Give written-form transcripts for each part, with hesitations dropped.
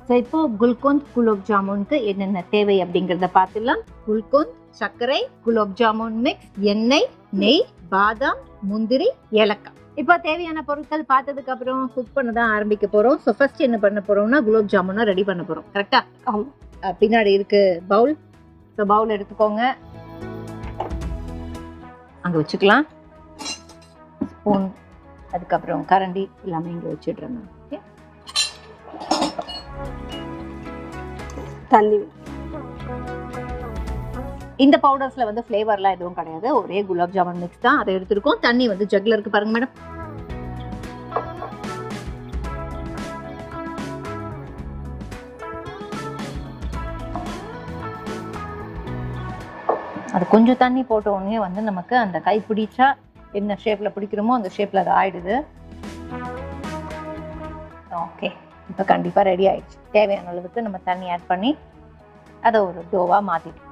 So இப்போ குல்கந்த் குலோப் ஜாமுனுக்கு என்னென்ன தேவை அப்படிங்கிறத பார்த்துலாம். குல்கந்த், சர்க்கரை, குலோப் ஜாமுன் மிக்ஸ், எண்ணெய், நெய், பாதாம், முந்திரி, ஏலக்காய். இப்போ தேவையான பொருட்கள் பார்த்ததுக்கு அப்புறம் குக் பண்ண தான் ஆரம்பிக்க போறோம். ஸோ ஃபர்ஸ்ட் என்ன பண்ண போறோம்னா குலோப் ஜாமுனை ரெடி பண்ண போறோம். கரெக்டா? பின்னாடி இருக்கு பவுல். ஸோ பவுல் எடுத்துக்கோங்க, அங்க வச்சுக்கலாம். ஸ்பூன், அதுக்கப்புறம் கரண்டி எல்லாமே இங்க வச்சிடுறேன். ஓகே, தண்ணி. இந்த பவுடர்ஸ்ல வந்து ஃப்ளேவர்லாம் எதுவும் கிடையாது, ஒரே குலாப் ஜாமுன் மிக்ஸ் தான். அதை எடுத்துருக்கோம். தண்ணி வந்து ஜக்ல இருக்கு பாருங்க மேடம். அது கொஞ்சம் தண்ணி போட்ட உடனே வந்து நமக்கு அந்த கை பிடிச்சா என்ன ஷேப்ல பிடிக்கிறோமோ அந்த ஷேப்ல அது ஆயிடுது. ஓகே, இப்போ கண்டிப்பா ரெடி ஆயிடுச்சு. தேவையான அளவுக்கு நம்ம தண்ணி ஆட் பண்ணி அதை ஒரு டோவா மாத்திட்டோம்.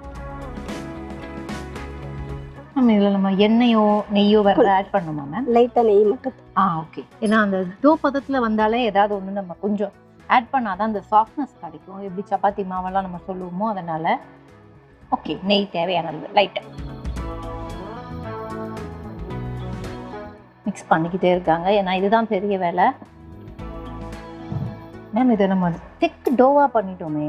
இதில் நம்ம எண்ணெயோ நெய்யோ வேற ஆட் பண்ணணுமா மேம்? லைட்டா நெய் மட்டும். ஓகே. ஏன்னா அந்த டோ பதத்துல வந்தாலே ஏதாவது ஒன்று நம்ம கொஞ்சம் ஆட் பண்ணாதான் அந்த சாஃப்ட்னஸ் கிடைக்கும். எப்படி சப்பாத்தி மாவெல்லாம் நம்ம சொல்லுவோமோ அதனால. ஓகே, நெய் தேவையான அளவு லைட்டா மிக்ஸ் பண்ணிக்கிட்டே இருக்காங்க. ஏன்னா இதுதான் பெரிய வேலை மேம். இதை நம்ம திக் டோவா பண்ணிட்டோமே,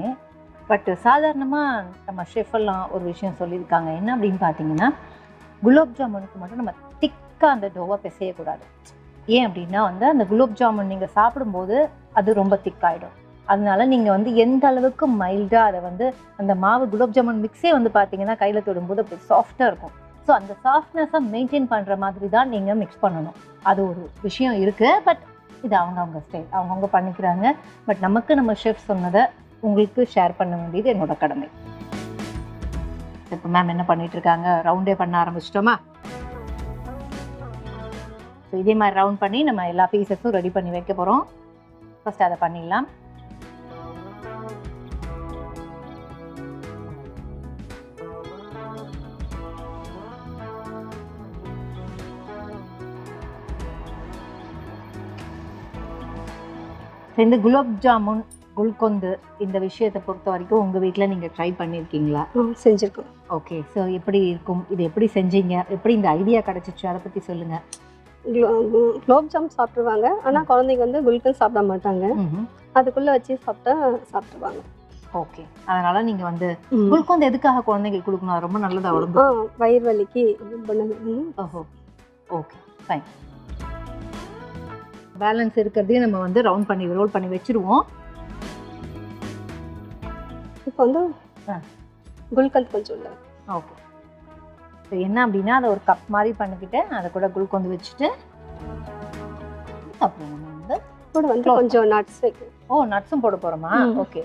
பட் சாதாரணமாக நம்ம ஷெஃபெல்லாம் ஒரு விஷயம் சொல்லியிருக்காங்க. என்ன அப்படின்னு பார்த்தீங்கன்னா, குலோப் ஜாமுனுக்கு மட்டும் நம்ம திக்காக அந்த டோவா பிசையக்கூடாது. ஏன் அப்படின்னா வந்து அந்த குலோப் ஜாமுன் நீங்கள் சாப்பிடும்போது அது ரொம்ப திக்காயிடும். அதனால நீங்கள் வந்து எந்த அளவுக்கு மைல்டாக அதை வந்து அந்த மாவு குலோப் ஜாமுன் மிக்ஸே வந்து பார்த்தீங்கன்னா கையில் தொடும்போது அப்படி சாஃப்டாக இருக்கும். ஸோ அந்த சாஃப்ட்னஸை மெயின்டைன் பண்ணுற மாதிரி தான் நீங்கள் மிக்ஸ் பண்ணணும். அது ஒரு விஷயம் இருக்குது. பட் இது அவங்கவுங்க ஸ்டைல், அவங்கவுங்க பண்ணிக்கிறாங்க. பட் நமக்கு நம்ம ஷெஃப் சொன்னதை உங்களுக்கு ஷேர் பண்ண வேண்டியது என்னோட கடமை. இப்போ மேம் என்ன பண்ணிட்டு இருக்காங்க, ரவுண்டே பண்ண ஆரம்பிச்சிட்டோமா? ஸோ இதே மாதிரி ரவுண்ட் பண்ணி நம்ம எல்லா பீசஸும் ரெடி பண்ணி வைக்க போகிறோம். ஃபர்ஸ்ட் அதை பண்ணிடலாம். இந்த குலாப் ஜாமுன் குல்கந்து இந்த விஷயத்தை பொறுத்த வரைக்கும் உங்கள் வீட்டில் நீங்கள் ட்ரை பண்ணியிருக்கீங்களா? செஞ்சுருக்கோம். ஓகே, ஸோ எப்படி இருக்கும், இது எப்படி செஞ்சீங்க, எப்படி இந்த ஐடியா கிடச்சிச்சு, அதை பற்றி சொல்லுங்கள். குலோப் ஜாம் சாப்பிடுவாங்க, ஆனால் குழந்தைங்க வந்து குல்கன் சாப்பிட மாட்டாங்க. அதுக்குள்ளே வச்சு சாப்பிட்டுருவாங்க. ஓகே, அதனால நீங்கள் வந்து குல்கந்து எதுக்காக குழந்தைங்களுக்கு கொடுக்கணும்? ரொம்ப நல்லதா உடம்பு? வயிறு வலிக்கு. ஓஹோ, ஓகே ஃபைன். பேலன்ஸ் இருக்கிறதையும் நம்ம வந்து ரவுண்ட் பண்ணி ரோல் பண்ணி வச்சிருவோம். இப்போ வந்து குல்கந்த் கொஞ்சம் இல்லை. ஓகே, ஸோ என்ன அப்படின்னா அதை ஒரு கப் மாதிரி பண்ணிக்கிட்டு அதை கூட குல்கந்து வச்சுட்டு அப்புறம் நம்ம வந்து கூட வந்து கொஞ்சம் நட்ஸ் வைக்கும். ஓ, நட்ஸும் போட போகிறோமா? ஓகே.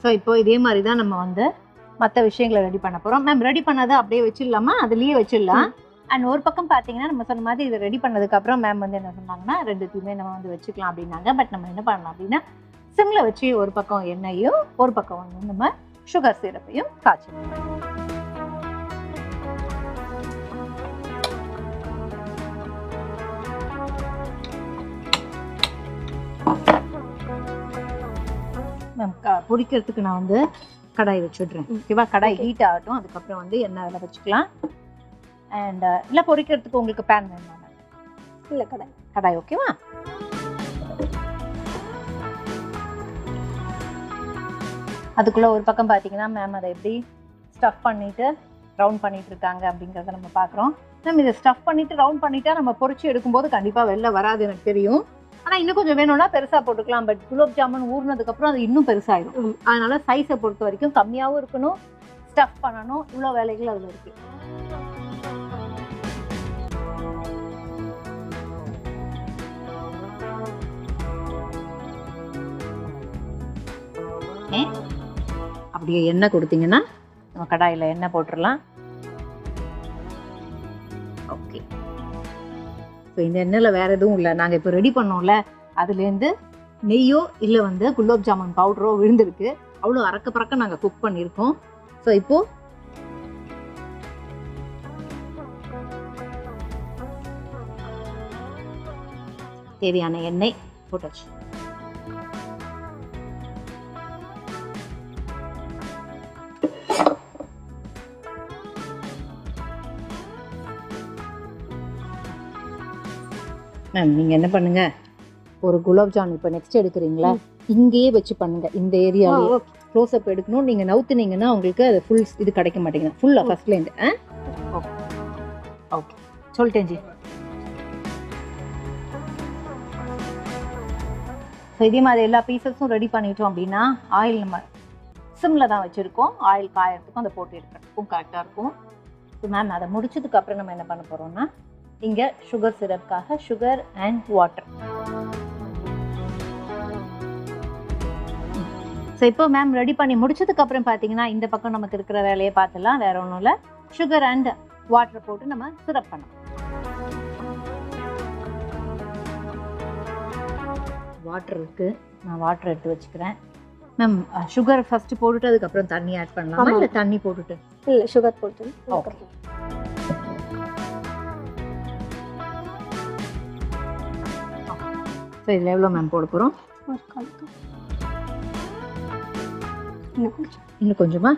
ஸோ இப்போ இதே மாதிரி தான் நம்ம வந்து மற்ற விஷயங்களை ரெடி பண்ண போகிறோம். மேம் ரெடி பண்ணதை அப்படியே வச்சிடலாமா? அதுலேயே வச்சிடலாம். அண்ட் ஒரு பக்கம் பார்த்தீங்கன்னா நம்ம சொன்ன மாதிரி இதை ரெடி பண்ணதுக்கப்புறம் மேம் வந்து என்ன சொன்னாங்கன்னா ரெண்டுத்தையுமே நம்ம வந்து வச்சுக்கலாம் அப்படின்னாங்க. பட் நம்ம என்ன பண்ணலாம் அப்படின்னா சிம்மில் வச்சு ஒரு பக்கம் எண்ணெயும் ஒரு பக்கம் வந்து நம்ம சுகர் சிரப்பையும் காய்ச்சணும். மேம் பொரிக்கிறதுக்கு நான் வந்து கடாய் வச்சுடுறேன். ஓகேவா? கடாய் ஹீட் ஆகட்டும், அதுக்கப்புறம் வந்து எண்ணெய் அதில் வச்சுக்கலாம். அண்ட் இல்லை பொரிக்கிறதுக்கு உங்களுக்கு பேன் வேணுமா? இல்லை, கடாய் ஓகேவா? அதுக்குள்ளே ஒரு பக்கம் பார்த்தீங்கன்னா மேம் அதை எப்படி ஸ்டஃப் பண்ணிவிட்டு ரவுண்ட் பண்ணிட்டு இருக்காங்க அப்படிங்கிறத நம்ம பார்க்குறோம். மேம் இதை ஸ்டஃப் பண்ணிவிட்டு ரவுண்ட் பண்ணிட்டா நம்ம பொரிச்சு எடுக்கும்போது கண்டிப்பாக வெளில வராது எனக்கு தெரியும். ஆனால் இன்னும் கொஞ்சம் வேணும்னா பெருசாக போட்டுக்கலாம். பட் குலோப் ஜாமுன் ஊறினதுக்கப்புறம் அது இன்னும் பெருசாகிடும். அதனால சைஸை பொறுத்த வரைக்கும் கம்மியாகவும் இருக்கணும், ஸ்டஃப் பண்ணணும், இவ்வளோ வேலைகள் அதில் இருக்கு. அப்படியே எண்ணெய் கொடுத்தீங்கன்னா நம்ம கடாயில் எண்ணெய் போட்டுடலாம். ஓகே, ஸோ இந்த எண்ணெயில் வேறு எதுவும் இல்லை, நாங்கள் இப்போ ரெடி பண்ணோம்ல அதுலேருந்து நெய்யோ இல்லை வந்து குலோப் ஜாமுன் பவுடரோ விழுந்திருக்கு. அவ்வளோ அறக்க பறக்க நாங்கள் குக் பண்ணியிருக்கோம். ஸோ இப்போது தேவையான எண்ணெய் போட்டாச்சு. மேம் நீங்கள் என்ன பண்ணுங்க, ஒரு குலாப் ஜாமுன் இப்போ நெக்ஸ்ட் எடுக்கிறீங்களா, இங்கேயே வச்சு பண்ணுங்க. இந்த ஏரியாலே க்ளோஸ் அப் எடுக்கணும். நீங்கள் நவுத்துனீங்கன்னா உங்களுக்கு அது ஃபுல் இது கிடைக்க மாட்டேங்குது. ஃபுல்லாக ஃபர்ஸ்ட்லேருந்து ஓகே ஓகே சொல்லிட்டேன் ஜி. ஸோ இதே மாதிரி எல்லா பீசஸும் ரெடி பண்ணிட்டோம் அப்படின்னா ஆயில் நம்ம சிம்மில் தான் வச்சுருக்கோம். ஆயில் காயறதுக்கும் அதை போட்டு எடுக்கிறதுக்கும் கரெக்டாக இருக்கும். ஸோ மேம் அதை முடிச்சதுக்கு அப்புறம் நம்ம என்ன பண்ண போகிறோம்னா, இங்கே சுகர் சிரப்காக சுகர் அண்ட் வாட்டர். ஸோ இப்போ மேம் ரெடி பண்ணி முடிச்சதுக்கு அப்புறம் பார்த்தீங்கன்னா இந்த பக்கம் நமக்கு இருக்கிற வேலையை பார்த்துலாம். வேற ஒன்றும் இல்லை, சுகர் அண்ட் வாட்டர் போட்டு நம்ம சிரப் பண்ணலாம். வாட்டர் இருக்கு, நான் வாட்டர் எடுத்து வச்சுக்கிறேன். மேம் சுகர் ஃபர்ஸ்ட் போட்டுட்டு அதுக்கப்புறம் தண்ணி ஆட் பண்ணலாமா, இல்லை தண்ணி போட்டுட்டு? இல்லை, சுகர் போட்டு. ஓகே. ஸோ இதில் எவ்வளோ மேம் போட போகிறோம்? ஒரு கால் கப். இன்னும் கொஞ்சமா?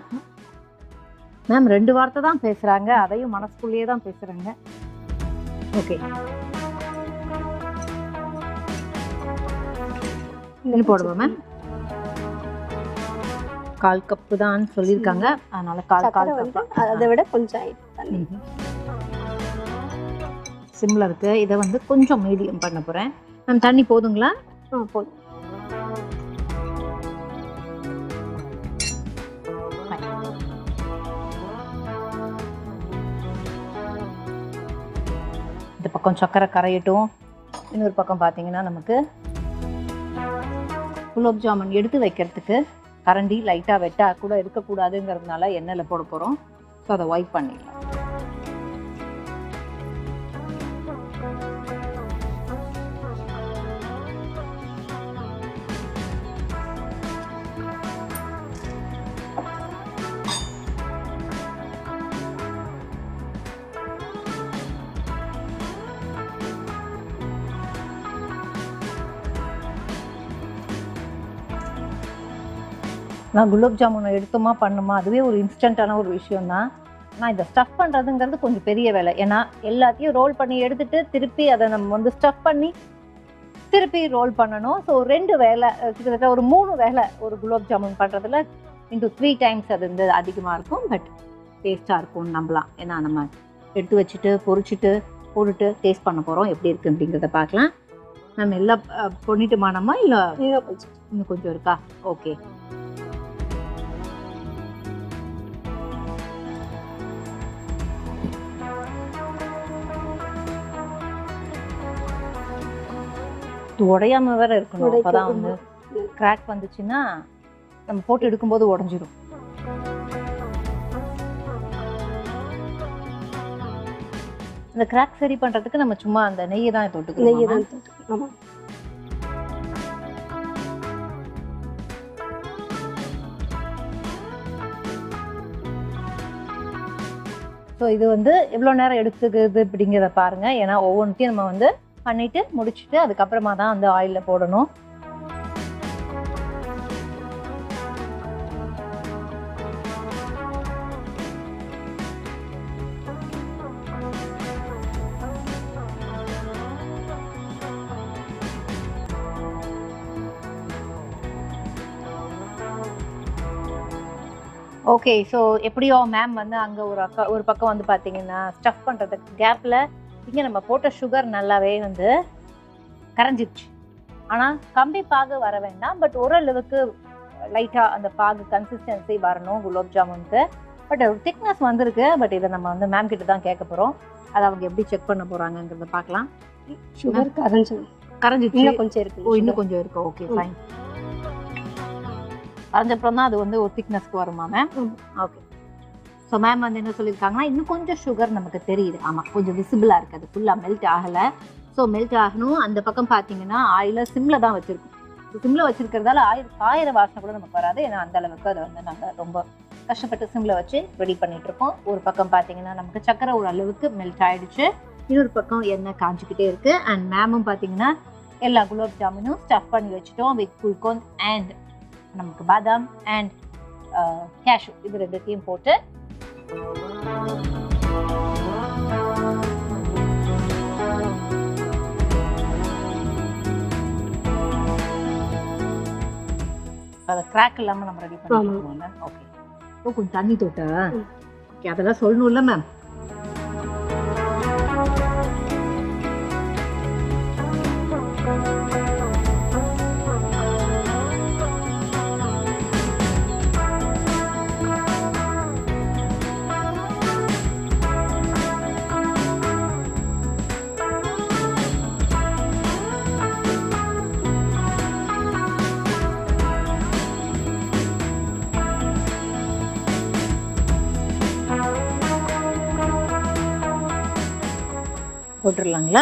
மேம் 2 வார்த்தை தான் பேசுகிறாங்க, அதையும் மனசுக்குள்ளேயே தான் பேசுகிறாங்க. ஓகே, இன்னும் போடுவோம் மேம். 1/4 கப்பு தான் சொல்லியிருக்காங்க, அதனால 1/4 கப்பு. அதை விட கொஞ்சம் ஆயிடுச்சு தண்ணி. சிம்மில் இருக்கு. இதை வந்து கொஞ்சம் மீடியம் பண்ண போகிறேன். மேம் தண்ணி போதுங்களா? போதும். இந்த பக்கம் சக்கரை கரையட்டும். இன்னொரு பக்கம் பார்த்தீங்கன்னா நமக்கு குலோப் ஜாமுன் எடுத்து வைக்கிறதுக்கு கரண்டி லைட்டாக வெட்டாக கூட இருக்கக்கூடாதுங்கிறதுனால எண்ணெயில் போட போகிறோம். ஸோ அதை வைப் பண்ணிடலாம். நான் குலாப் ஜாமுனை எடுத்தோமா பண்ணுமா அதுவே ஒரு இன்ஸ்டண்ட்டான ஒரு விஷயம் தான். ஆனால் இதை ஸ்டஃப் பண்ணுறதுங்கிறது கொஞ்சம் பெரிய வேலை. ஏன்னா எல்லாத்தையும் ரோல் பண்ணி எடுத்துட்டு திருப்பி அதை நம்ம வந்து ஸ்டஃப் பண்ணி திருப்பி ரோல் பண்ணணும். ஸோ 2 வேலை, கிட்டத்தட்ட ஒரு 3 வேலை ஒரு குலாப் ஜாமுன் பண்ணுறதுல into 3 times அது வந்து அதிகமாக இருக்கும். பட் டேஸ்ட்டாக இருக்கும்னு நம்பலாம். ஏன்னா நம்ம எடுத்து வச்சுட்டு பொரிச்சிட்டு போட்டுட்டு டேஸ்ட் பண்ண போகிறோம், எப்படி இருக்குது அப்படிங்கிறத பார்க்கலாம். நம்ம எல்லாம் பண்ணிட்டுமானமா இல்லை இன்னும் கொஞ்சம் இருக்கா? ஓகே. உடையாம வேற இருக்கணும். அப்பதான் வந்து கிராக் வந்துச்சுன்னா நம்ம போட்டு எடுக்கும்போது உடஞ்சிடும். அந்த கிராக் சரி பண்றதுக்கு நம்ம சும்மா அந்த நெய்யை தான் தொட்டுக்கணும். ஸோ இது வந்து எவ்வளோ நேரம் எடுத்துக்குது அப்படிங்கிறத பாருங்க. ஏன்னா ஒவ்வொன்றையும் நம்ம வந்து பண்ணிட்டு முடிச்சுட்டு அதுக்கப்புறமா தான் வந்து ஆயிலில் போடணும். ஓகே. ஸோ எப்படியோ மேம் வந்து அங்கே ஒரு பக்கம் வந்து பார்த்தீங்கன்னா ஸ்டஃப் பண்ணுறதுக்கு கேப்பில் இங்கே நம்ம போட்ட சுகர் நல்லாவே வந்து கரைஞ்சிருச்சு. ஆனால் கம்பி பாகு வர வேண்டாம், பட் ஓரளவுக்கு லைட்டாக அந்த பாகு கன்சிஸ்டன்சி வரணும் குலாப் ஜாமுனுக்கு. பட் ஒரு திக்னஸ் வந்திருக்கு. பட் இதை நம்ம வந்து மேம் கிட்ட தான் கேட்க போகிறோம். அதை அவங்க எப்படி செக் பண்ண போகிறாங்கங்கிறத பார்க்கலாம். சுகர் கரைஞ்சிருச்சு, இன்னும் கொஞ்சம் இருக்கு. ஓ, இன்னும் கொஞ்சம் இருக்கு. Okay, fine. கரைஞ்சப்புறம் தான் அது வந்து ஒரு திக்னஸ்க்கு வருமா மேம்? ஓகே. ஸோ மேம் வந்து என்ன சொல்லியிருக்காங்கன்னா, இன்னும் கொஞ்சம் சுகர் நமக்கு தெரியுது. ஆமாம், கொஞ்சம் விசிபிளாக இருக்குது. அது ஃபுல்லாக மெல்ட் ஆகலை. ஸோ மெல்ட் ஆகணும். அந்த பக்கம் பார்த்தீங்கன்னா ஆயிலை சிம்மில் தான் வச்சுருக்கோம். ஸோ சிம்மில் வச்சுருக்கிறதால காயிற வாசனை கூட நமக்கு வராது. ஏன்னா அந்த அளவுக்கு அதை வந்து நாங்கள் ரொம்ப கஷ்டப்பட்டு சிம்மில் வச்சு ரெடி பண்ணிகிட்ருக்கோம். ஒரு பக்கம் பார்த்தீங்கன்னா நமக்கு சக்கரை ஒரு அளவுக்கு மெல்ட் ஆகிடுச்சு. இன்னொரு பக்கம் எண்ணெய் காஞ்சிக்கிட்டே இருக்குது. அண்ட் மேமும் பார்த்தீங்கன்னா எல்லா குலோப் ஜாமுனும் ஸ்டஃப் பண்ணி வச்சுட்டோம் வித் குல்கோன் அண்ட் நமக்கு பாதாம் அண்ட் கேஷ்யூ இது ரெண்டுத்தையும் போட்டு அதை கிராக் இல்லாமல் நம்ம ரெடி பண்ணிடுவோம்ல. ஓகே, இப்போ கொஞ்சம் தண்ணி தொட்ட ஓகே அதெல்லாம் சொல்லணும்ல மேம். போட்டுடலாங்களா?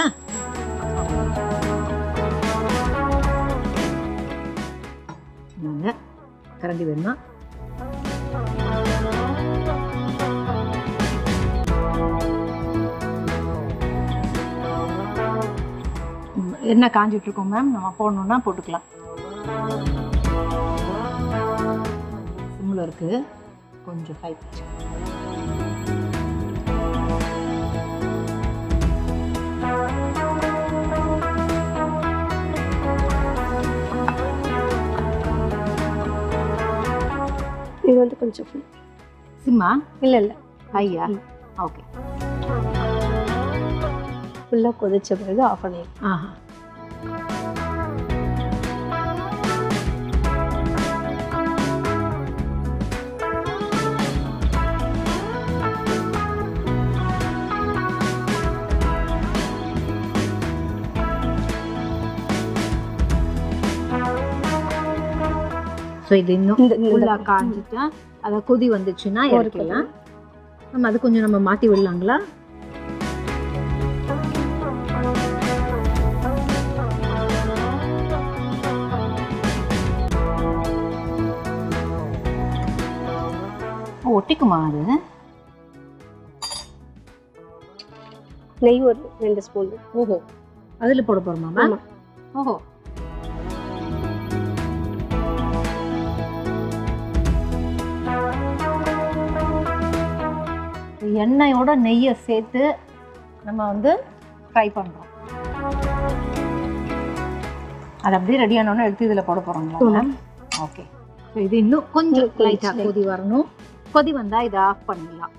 கரண்டி வேணுமா? என்ன காஞ்சிட்டு இருக்கோம் மேம், நம்ம போடணும்னா போட்டுக்கலாம். சிம்ல இருக்கு, கொஞ்சம் ஹை பிச். இது வந்து கொஞ்சம் சிம்மா இல்லை இல்லை ஹையா? ஓகே, ஃபுல்லாக கொதிச்ச பிறகு ஆஃப் பண்ணிடலாம். ஆஹா, ஸோ இது இன்னும் ஃபுல்லாக காஞ்சிட்டா அதை கொதி வந்துச்சுன்னா இறக்கலாம். நம்ம அது கொஞ்சம் நம்ம மாற்றி விடலாங்களா? ஒட்டிக்குமா அது? நெய் ஒரு 2 ஸ்பூன். ஓஹோ, அதில் போட போகிறோமா மேம்? ஓஹோ, எண்ணெயோட நெய்யை சேர்த்து நம்ம வந்து ஃப்ரை பண்ணுறோம். அது அப்படியே ரெடி ஆனோன்னு எடுத்து இதில் போட போகிறோங்களா? ஓகே, ஸோ இது இன்னும் கொஞ்சம் லைட்டாக கொதி வரணும். கொதி வந்தால் இதை ஆஃப் பண்ணிடலாம்.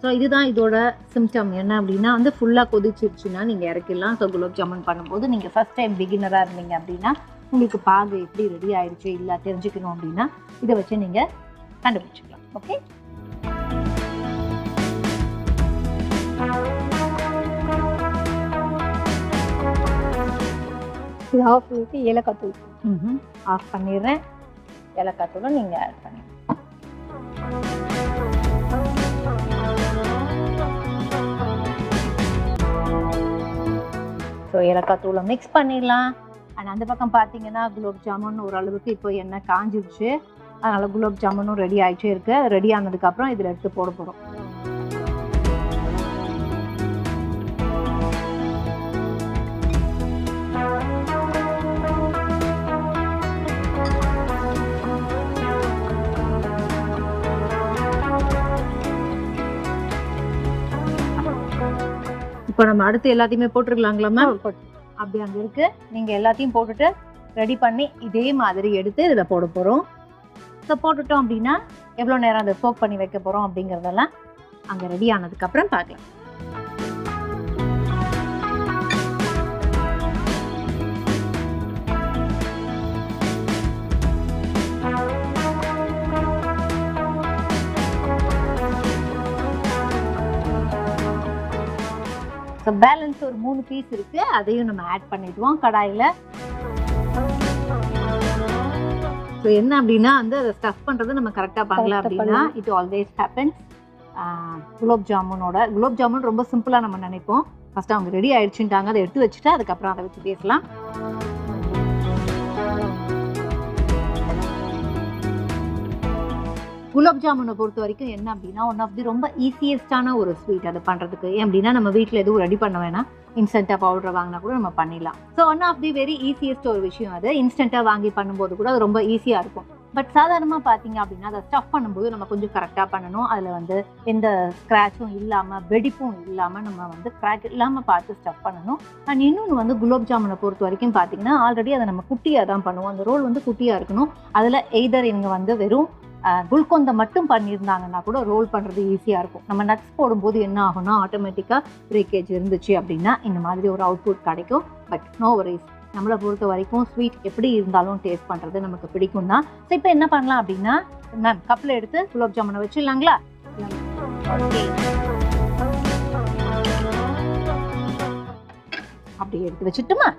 ஸோ இதுதான் இதோட சிம்டம். என்ன அப்படின்னா வந்து ஃபுல்லாக கொதிச்சிருச்சுன்னா நீங்கள் இறக்கிடலாம். ஸோ குலோப் ஜாமுன் பண்ணும்போது நீங்கள் ஃபஸ்ட் டைம் பிகினராக இருந்தீங்க அப்படின்னா உங்களுக்கு பாகு எப்படி ரெடி ஆயிடுச்சு இல்லை தெரிஞ்சுக்கணும் அப்படின்னா இதை வச்சு நீங்கள் கண்டுபிடிச்சிக்கலாம். ஓகே, இது ஆஃப் பண்ணிட்டு ஏலக்காய் தூள் ஆஃப் பண்ணிடுறேன். ஏலக்காய் தூளை நீங்கள் ஆட் பண்ணிடுங்க. ஸோ ஏலக்காய் தூளை மிக்ஸ் பண்ணிடலாம். அண்ட் அந்த பக்கம் பார்த்தீங்கன்னா குலோப் ஜாமுன் ஓரளவுக்கு இப்போ எண்ணெய் காஞ்சிடுச்சு. அதனால் குலோப் ஜாமுனும் ரெடி ஆகிட்டே இருக்குது. அது ரெடி ஆனதுக்கப்புறம் இதில் எடுத்து போட போகிறோம். இப்போ நம்ம அடுத்து எல்லாத்தையுமே போட்டுருக்கலாங்களா மேம்? அப்படி அங்கே இருக்கு. நீங்கள் எல்லாத்தையும் போட்டுட்டு ரெடி பண்ணி இதே மாதிரி எடுத்து இதில் போட போகிறோம். ஸோ போட்டுட்டோம் அப்படின்னா எவ்வளோ நேரம் அதை சோக் பண்ணி வைக்க போகிறோம் அப்படிங்கிறதெல்லாம் அங்கே ரெடி ஆனதுக்கப்புறம் பார்க்கலாம். ஸோ பேலன்ஸ் ஒரு 3 பீஸ் இருக்குது, அதையும் நம்ம ஆட் பண்ணிடுவோம் கடாயில். ஸோ என்ன அப்படின்னா வந்து அதை ஸ்டஃப் பண்ணுறது நம்ம கரெக்டாக பண்ணல அப்படின்னா it always happens. Gulab jamun ரொம்ப சிம்பிளாக நம்ம நினைப்போம். ஃபஸ்ட்டு அவங்க ரெடி ஆயிடுச்சுட்டாங்க, அதை எடுத்து வச்சுட்டு அதுக்கப்புறம் அதை வச்சு பேசலாம். குலோப் ஜாமுனை பொறுத்த வரைக்கும் என்ன அப்படின்னா ஒன் ஆஃப் தி ரொம்ப ஈஸியஸ்டான ஒரு ஸ்வீட் அது பண்ணுறதுக்கு. ஏன் அப்படின்னா நம்ம வீட்டில் எதுவும் ரெடி பண்ண வேணாம், இன்ஸ்டண்ட்டாக பவுடர் வாங்கினா கூட நம்ம பண்ணிடலாம். So one of the very easiest ஒரு விஷயம் அது. இன்ஸ்டண்ட்டாக வாங்கி பண்ணும்போது கூட அது ரொம்ப ஈஸியாக இருக்கும். பட் சாதாரணமாக பார்த்தீங்க அப்படின்னா அதை ஸ்டஃப் பண்ணும்போது நம்ம கொஞ்சம் கரெக்டாக பண்ணணும். அதில் வந்து எந்த ஸ்க்ராட்சும் இல்லாமல் வெடிப்பும் இல்லாமல் நம்ம வந்து கிராக் இல்லாமல் பார்த்து ஸ்டஃப் பண்ணணும். அண்ட் இன்னொன்று வந்து குலோப் ஜாமுனை பொறுத்த வரைக்கும் பார்த்தீங்கன்னா ஆல்ரெடி அதை நம்ம குட்டியாக தான் பண்ணுவோம். அந்த ரோல் வந்து குட்டியாக இருக்கணும். அதில் எய்தர் இவங்க வந்து வெறும் குல்கொந்தை மட்டும் பண்ணியிருந்தாங்கன்னா கூட ரோல் பண்ணுறது ஈஸியாக இருக்கும். நம்ம நட்ஸ் போடும்போது என்ன ஆகும்னா ஆட்டோமேட்டிக்காக பிரேக்கேஜ் இருந்துச்சு அப்படின்னா இந்த மாதிரி ஒரு அவுட்புட் கிடைக்கும். பட் நோ வரிஸ், நம்மளை பொறுத்த வரைக்கும் ஸ்வீட் எப்படி இருந்தாலும் டேஸ்ட் பண்ணுறது நமக்கு பிடிக்கும் தான். ஸோ இப்போ என்ன பண்ணலாம் அப்படின்னா மேம் கப்பில் எடுத்து குலோப் ஜாமுனை வச்சிடலாங்களா? அப்படி எடுத்து வச்சுட்டுமா?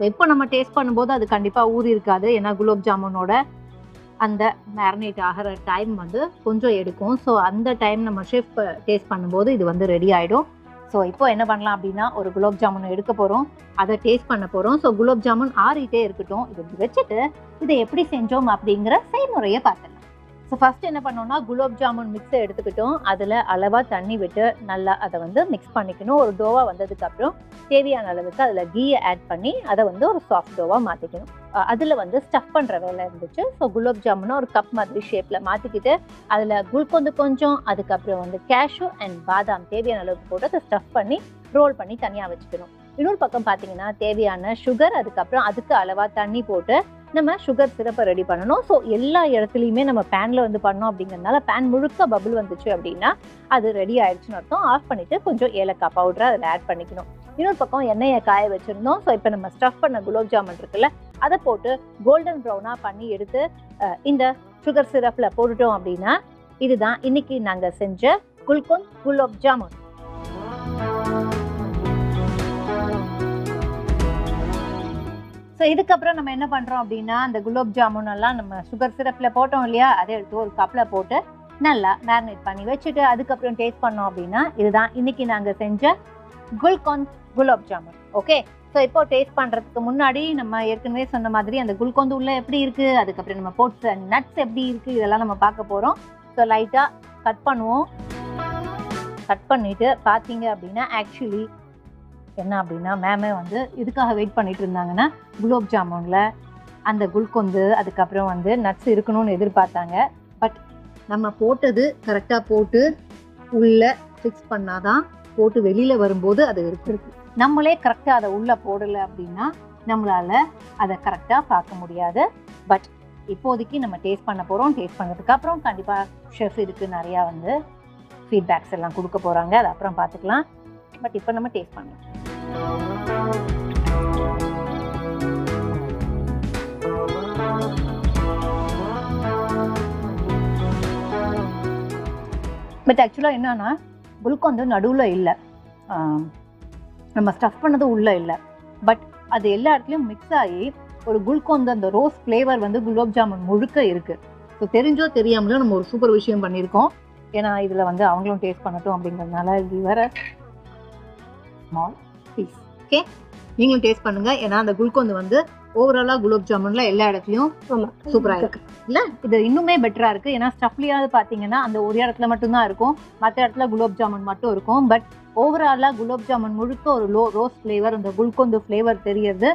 இப்போ நம்ம டேஸ்ட் பண்ணும்போது அது கண்டிப்பாக ஊறி இருக்காது. ஏன்னா குலோப் ஜாமுனோட அந்த மேரினேட் ஆகிற டைம் வந்து கொஞ்சம் எடுக்கும். ஸோ அந்த டைம் நம்ம ஷெஃப் டேஸ்ட் பண்ணும்போது இது வந்து ரெடி ஆகிடும். ஸோ இப்போ என்ன பண்ணலாம் அப்படின்னா ஒரு குலோப் ஜாமுன் எடுக்க போகிறோம், அதை டேஸ்ட் பண்ண போகிறோம். ஸோ குலோப் ஜாமுன் ஆறிட்டே இருக்கட்டும். இது வச்சுட்டு இதை எப்படி செஞ்சோம் அப்படிங்கிற செய்முறையை பார்க்கலாம். ஸோ ஃபஸ்ட் என்ன பண்ணோம்னா குலோப் ஜாமுன் மிக்ஸை எடுத்துக்கிட்டோம். அதில் அளவாக தண்ணி விட்டு நல்லா அதை வந்து மிக்ஸ் பண்ணிக்கணும். ஒரு டோவாக வந்ததுக்கப்புறம் தேவையான அளவுக்கு அதில் கீயை ஆட் பண்ணி அதை வந்து ஒரு சாஃப்ட் டோவாக மாற்றிக்கணும். அதில் வந்து ஸ்டஃப் பண்ணுற வேலை இருந்துச்சு. ஸோ குலோப் ஜாமுனை ஒரு கப் மாதிரி ஷேப்பில் மாற்றிக்கிட்டு அதில் குல்கொந்து கொஞ்சம், அதுக்கப்புறம் வந்து கேஷ்யூ அண்ட் பாதாம் தேவையான அளவுக்கு போட்டு அதை ஸ்டஃப் பண்ணி ரோல் பண்ணி தனியாக வச்சுக்கணும். இன்னொரு பக்கம் பார்த்தீங்கன்னா தேவையான சுகர், அதுக்கப்புறம் அதுக்கு அளவாக தண்ணி போட்டு நம்ம சுகர் சிரப்பை ரெடி பண்ணணும். ஸோ எல்லா இடத்துலையுமே நம்ம பேனில் வந்து பண்ணோம் அப்படிங்கிறதுனால பேன் முழுக்க பபிள் வந்துச்சு அப்படின்னா அது ரெடி ஆயிடுச்சுன்னு அர்த்தம். ஆஃப் பண்ணிவிட்டு கொஞ்சம் ஏலக்காய் பவுடரை அதில் ஆட் பண்ணிக்கணும். இன்னொரு பக்கம் எண்ணெயை காய வச்சுருந்தோம். ஸோ இப்போ நம்ம ஸ்டஃப் பண்ண குலோப் ஜாமுன் இருக்குல்ல அதை போட்டு கோல்டன் ப்ரௌனாக பண்ணி எடுத்து இந்த சுகர் சிரப்பில் போட்டுட்டோம் அப்படின்னா இதுதான் இன்னைக்கு நாங்கள் செஞ்ச குல்கொந்த் குலோப் ஜாமுன். ஸோ இதுக்கப்புறம் நம்ம என்ன பண்ணுறோம் அப்படின்னா அந்த குலோப் ஜாமுன் எல்லாம் நம்ம சுகர் சிரப்பில் போட்டோம் இல்லையா, அதை எடுத்து ஒரு கப்பில் போட்டு நல்லா மேரினேட் பண்ணி வச்சுட்டு அதுக்கப்புறம் டேஸ்ட் பண்ணோம் அப்படின்னா இதுதான் இன்னைக்கு நாங்கள் செஞ்ச குல்கொந்த் குலோப் ஜாமுன். ஓகே, ஸோ இப்போ டேஸ்ட் பண்ணுறதுக்கு முன்னாடி நம்ம ஏற்கனவே சொன்ன மாதிரி அந்த குல்கொந்து உள்ள எப்படி இருக்குது, அதுக்கப்புறம் நம்ம போட்ட நட்ஸ் எப்படி இருக்குது, இதெல்லாம் நம்ம பார்க்க போகிறோம். ஸோ லைட்டாக கட் பண்ணுவோம். கட் பண்ணிவிட்டு பார்த்தீங்க அப்படின்னா ஆக்சுவலி என்ன அப்படின்னா மேமே வந்து இதுக்காக வெயிட் பண்ணிட்டு இருந்தாங்கன்னா குலோப் ஜாமுனில் அந்த குல்கொந்து அதுக்கப்புறம் வந்து நட்ஸ் இருக்கணும்னு எதிர்பார்த்தாங்க. பட் நம்ம போட்டது கரெக்டாக போட்டு உள்ளே ஃபிக்ஸ் பண்ணாதான் போட்டு வெளியில் வரும்போது அது இருக்கு. நம்மளே கரெக்டாக அதை உள்ளே போடலை அப்படின்னா நம்மளால் அதை கரெக்டாக பார்க்க முடியாது. பட் இப்போதைக்கு நம்ம டேஸ்ட் பண்ண போகிறோம். டேஸ்ட் பண்ணதுக்கப்புறம் கண்டிப்பாக ஷெஃப் இதுக்கு நிறையா வந்து ஃபீட்பேக்ஸ் எல்லாம் கொடுக்க போகிறாங்க. அது அப்புறம் பார்த்துக்கலாம். பட் இப்போ நம்ம டேஸ்ட் பண்ணலாம். பட் ஆக்சுவலாக என்னன்னா குல்கொந்து நடுவில் இல்லை, நம்ம ஸ்டஃப் பண்ணது உள்ளே இல்லை. பட் அது எல்லா இடத்துலையும் மிக்ஸ் ஆகி ஒரு குல்கொந்து அந்த ரோஸ் ஃப்ளேவர் வந்து குலோப் ஜாமுன் முழுக்க இருக்குது. ஸோ தெரிஞ்சோ தெரியாமலோ நம்ம ஒரு சூப்பர் விஷயம் பண்ணியிருக்கோம். ஏன்னா இதில் வந்து அவங்களும் டேஸ்ட் பண்ணட்டும் அப்படிங்கிறதுனால வேற ஸ்மால் பீஸ். ஓகே, நீங்களும் டேஸ்ட் பண்ணுங்கள். ஏன்னா அந்த குல்கொந்து வந்து ஓவராலாக குலோப் ஜாமுனில் எல்லா இடத்துலையும் சூப்பராக இருக்குது இல்லை, இது இன்னுமே பெட்டராக இருக்குது. ஏன்னா ஸ்டஃப்லியாவது பார்த்தீங்கன்னா அந்த ஒரு இடத்துல மட்டும்தான் இருக்கும், மற்ற இடத்துல குலோப் ஜாமுன் மட்டும் இருக்கும். பட் ஓவராலாக குலோப் ஜாமுன் முழுக்க ஒரு ரோஸ் ஃப்ளேவர், அந்த குல்கொந்து ஃப்ளேவர் தெரியறது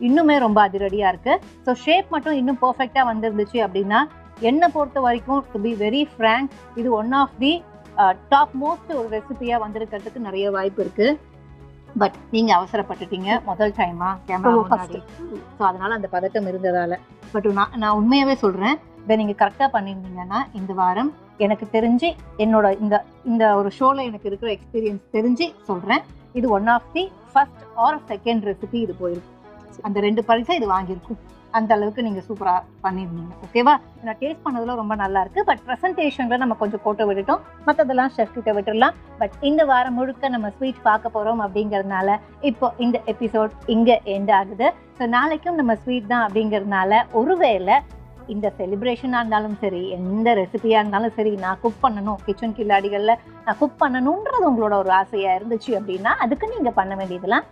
இன்னுமே ரொம்ப அதிரடியாக இருக்குது. ஸோ ஷேப் மட்டும் இன்னும் பர்ஃபெக்டாக வந்துருந்துச்சு அப்படின்னா என்னை பொறுத்த வரைக்கும் டு பி வெரி ஃப்ரேங்க் இது one of the topmost ஒரு ரெசிபியாக வந்திருக்கிறதுக்கு நிறைய வாய்ப்பு இருக்குது. பட் நீங்கள் அவசரப்பட்டுட்டீங்க, முதல் டைமாக கேமரா முன்னாடி. ஸோ அதனால் அந்த பதட்டம் இருந்ததால். பட் நான் உண்மையாகவே சொல்கிறேன், இதை நீங்கள் கரெக்டாக பண்ணியிருந்தீங்கன்னா இந்த வாரம் எனக்கு தெரிஞ்சு என்னோட இந்த ஒரு ஷோவில் எனக்கு இருக்கிற எக்ஸ்பீரியன்ஸ் தெரிஞ்சு சொல்கிறேன், இது one of the first or second recipe இது போயிருக்கும். அந்த 2 பரிசை இது வாங்கியிருக்கும். அந்த அளவுக்கு நீங்கள் சூப்பராக பண்ணியிருந்தீங்க. ஓகேவா? நான் டேஸ்ட் பண்ணதில் ரொம்ப நல்லா இருக்குது. பட் ப்ரெசன்டேஷனில் நம்ம கொஞ்சம் கோட்டை விட்டுட்டோம், மற்றதெல்லாம் ஷெஃப் கிட்ட விட்டுடலாம். பட் இந்த வாரம் முழுக்க நம்ம ஸ்வீட் பார்க்க போகிறோம் அப்படிங்கிறதுனால இப்போ இந்த எபிசோட் இங்கே எண்ட் ஆகுது. ஸோ நாளைக்கும் நம்ம ஸ்வீட் தான் அப்படிங்கிறதுனால ஒருவேளை இந்த செலிப்ரேஷனாக இருந்தாலும் சரி, எந்த ரெசிபியாக இருந்தாலும் சரி, நான் குக் பண்ணணும், கிச்சன் கில்லாடிகளில் நான் குக் பண்ணணுன்றது உங்களோட ஒரு ஆசையாக இருந்துச்சு அப்படின்னா அதுக்கு நீங்கள் பண்ண வேண்டியதெல்லாம்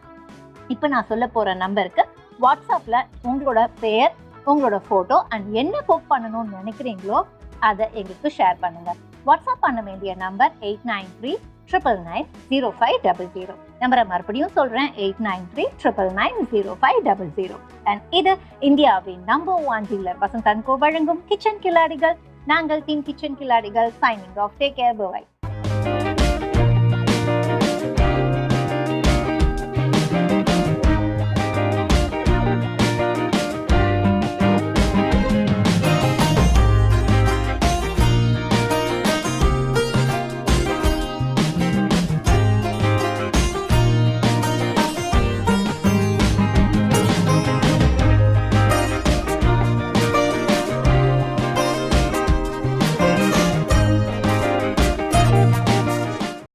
இப்போ நான் சொல்ல போகிற நம்பருக்கு வாட்ஸ்அப்பில் உங்களோட பெயர், உங்களோட ஃபோட்டோ அண்ட் என்ன குக் பண்ணணும்னு நினைக்கிறீங்களோ அதை எங்களுக்கு ஷேர் பண்ணுங்க. வாட்ஸ்அப் பண்ண வேண்டிய நம்பர் 8939990500. நம்பரை மறுபடியும் சொல்றேன், 8939990500. அண்ட் இது இந்தியாவின் number 1 dealer Vasanth and co வழங்கும் கிச்சன் கில்லாடிகள். நாங்கள் டீம் கிச்சன் கில்லாடிகள் signing off. Take care, by.